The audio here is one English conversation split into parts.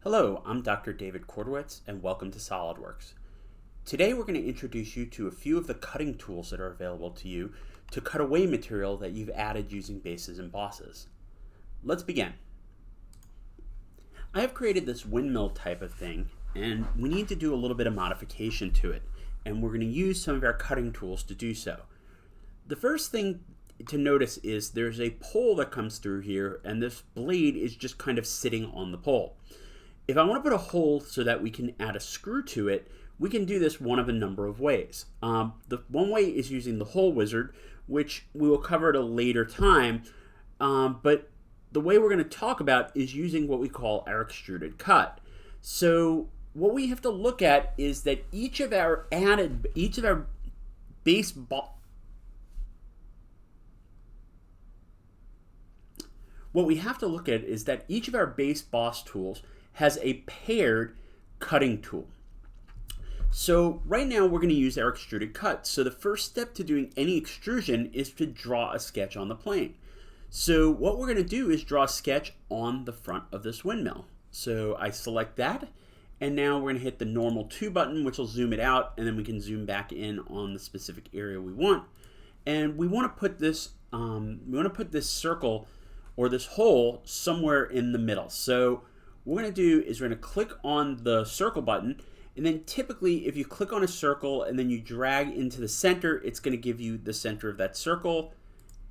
Hello, I'm Dr. David Kordowitz, and welcome to Solidworks. Today we're going to introduce you to a few of the cutting tools that are available to you to cut away material that you've added using bases and bosses. Let's begin. I have created this windmill type of thing, and we need to do a little bit of modification to it, and we're going to use some of our cutting tools to do so. The first thing to notice is there's a pole that comes through here, and this blade is just kind of sitting on the pole. If I want to put a hole so that we can add a screw to it, we can do this one of a number of ways. The one way is using the hole wizard, which we will cover at a later time, but the way we're going to talk about is using what we call our extruded cut. So what we have to look at is that each of our base what we have to look at is that each of our base boss tools has a paired cutting tool. So right now we're going to use our extruded cut. So the first step to doing any extrusion is to draw a sketch on the plane. So what we're going to do is draw a sketch on the front of this windmill. So I select that, and now we're going to hit the normal 2 button, which will zoom it out, and then we can zoom back in on the specific area we want. And we want to put this circle or this hole somewhere in the middle. So what we're going to do is we're going to click on the circle button, and then typically if you click on a circle and then you drag into the center, it's going to give you the center of that circle,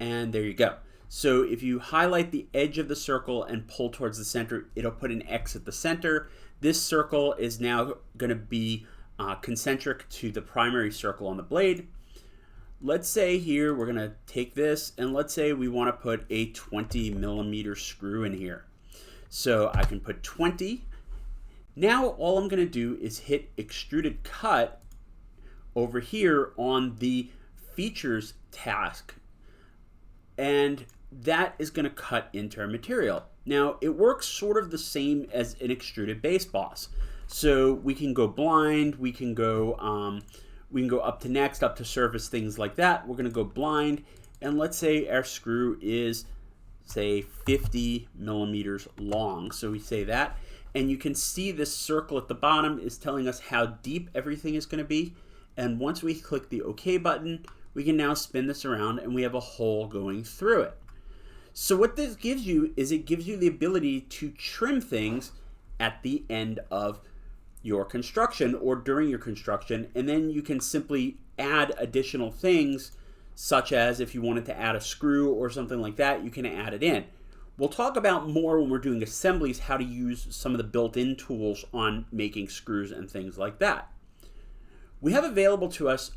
and there you go. So if you highlight the edge of the circle and pull towards the center, it'll put an X at the center. This circle is now going to be concentric to the primary circle on the blade. Let's say here we're going to take this, and let's say we want to put a 20 millimeter screw in here. So I can put 20. Now all I'm going to do is hit extruded cut over here on the features task, and that is going to cut into our material. Now it works sort of the same as an extruded base boss. So we can go blind, we can go up to next, up to surface, things like that. We're going to go blind, and let's say our screw is, say, 50 millimeters long. So we say that, and you can see this circle at the bottom is telling us how deep everything is going to be. And once we click the OK button, we can now spin this around, and we have a hole going through it. So what this gives you is it gives you the ability to trim things at the end of your construction or during your construction, and then you can simply add additional things, such as if you wanted to add a screw or something like that, you can add it in. We'll talk about more when we're doing assemblies how to use some of the built-in tools on making screws and things like that. We have available to us,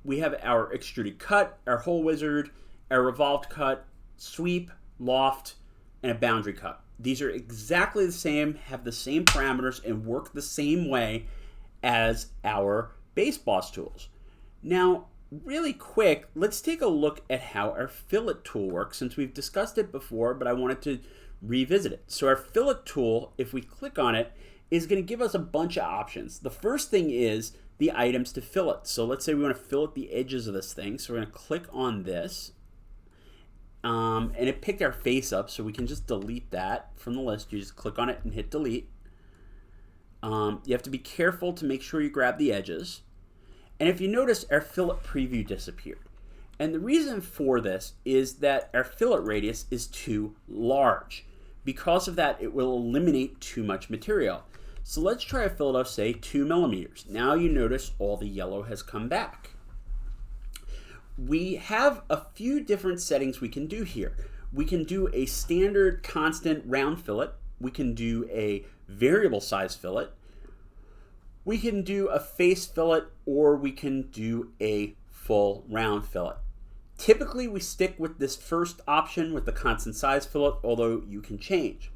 we have our extruded cut, our hole wizard, our revolved cut, sweep, loft, and a boundary cut. These are exactly the same, have the same parameters, and work the same way as our base boss tools. Now, really quick, let's take a look at how our fillet tool works, since we've discussed it before, but I wanted to revisit it. So our fillet tool, if we click on it, is going to give us a bunch of options. The first thing is the items to fillet. So let's say we want to fillet the edges of this thing. So we're going to click on this. And it picked our face up, so we can just delete that from the list. You just click on it and hit delete. You have to be careful to make sure you grab the edges. And if you notice, our fillet preview disappeared. And the reason for this is that our fillet radius is too large. Because of that, it will eliminate too much material. So let's try a fillet of, say, 2 millimeters. Now you notice all the yellow has come back. We have a few different settings we can do here. We can do a standard constant round fillet. We can do a variable size fillet. We can do a face fillet, or we can do a full round fillet. Typically we stick with this first option with the constant size fillet, although you can change.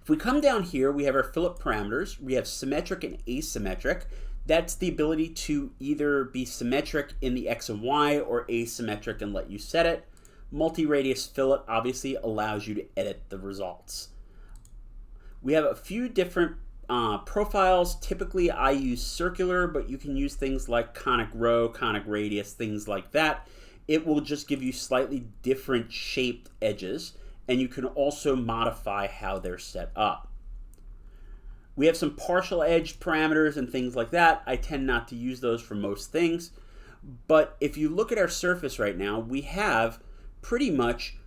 If we come down here, we have our fillet parameters. We have symmetric and asymmetric. That's the ability to either be symmetric in the X and Y or asymmetric and let you set it. Multi-radius fillet obviously allows you to edit the results. We have a few different profiles. Typically I use circular, but you can use things like conic row, conic radius, things like that. It will just give you slightly different shaped edges, and you can also modify how they're set up. We have some partial edge parameters and things like that. I tend not to use those for most things. But if you look at our surface right now, we have pretty much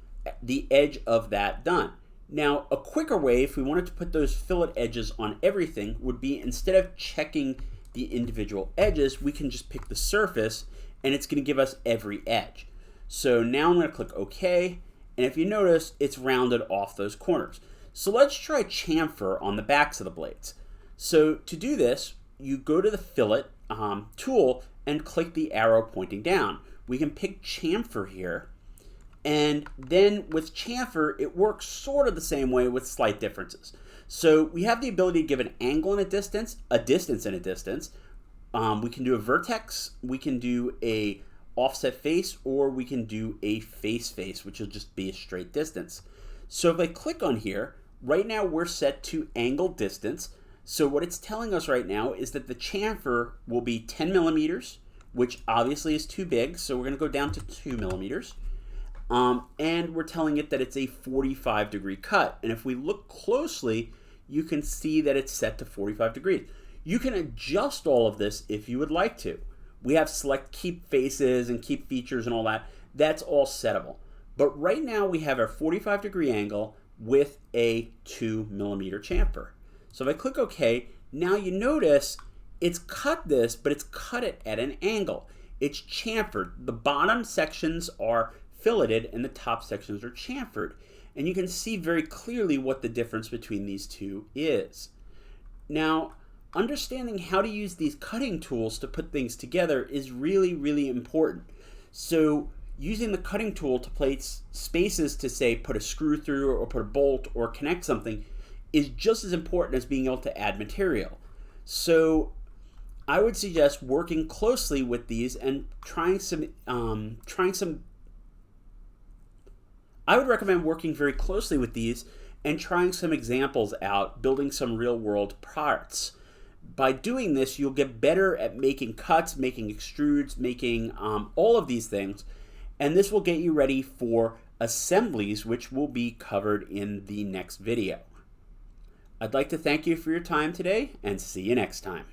the edge of that done. Now, a quicker way, if we wanted to put those fillet edges on everything, would be instead of checking the individual edges, we can just pick the surface and it's going to give us every edge. So now I'm going to click OK, and if you notice, it's rounded off those corners. So let's try chamfer on the backs of the blades. So to do this, you go to the fillet tool and click the arrow pointing down. We can pick chamfer here, and then with chamfer, it works sort of the same way with slight differences. So we have the ability to give an angle and a distance and a distance. We can do a vertex, we can do a offset face, or we can do a face, which will just be a straight distance. So if I click on here, right now we're set to angle distance. So what it's telling us right now is that the chamfer will be 10 millimeters, which obviously is too big, so we're going to go down to 2 millimeters. And we're telling it that it's a 45-degree cut. And if we look closely, you can see that it's set to 45 degrees. You can adjust all of this if you would like to. We have select keep faces and keep features and all that. That's all settable. But right now we have our 45-degree angle with a 2 millimeter chamfer. So if I click OK, now you notice it's cut this, but it's cut it at an angle. It's chamfered. The bottom sections are filleted and the top sections are chamfered. And you can see very clearly what the difference between these two is. Now, understanding how to use these cutting tools to put things together is really, really important. So using the cutting tool to place spaces to, say, put a screw through or put a bolt or connect something is just as important as being able to add material. So I would suggest working closely with these and I would recommend working very closely with these and trying some examples out, building some real-world parts. By doing this, you'll get better at making cuts, making extrudes, making all of these things, and this will get you ready for assemblies, which will be covered in the next video. I'd like to thank you for your time today, and see you next time.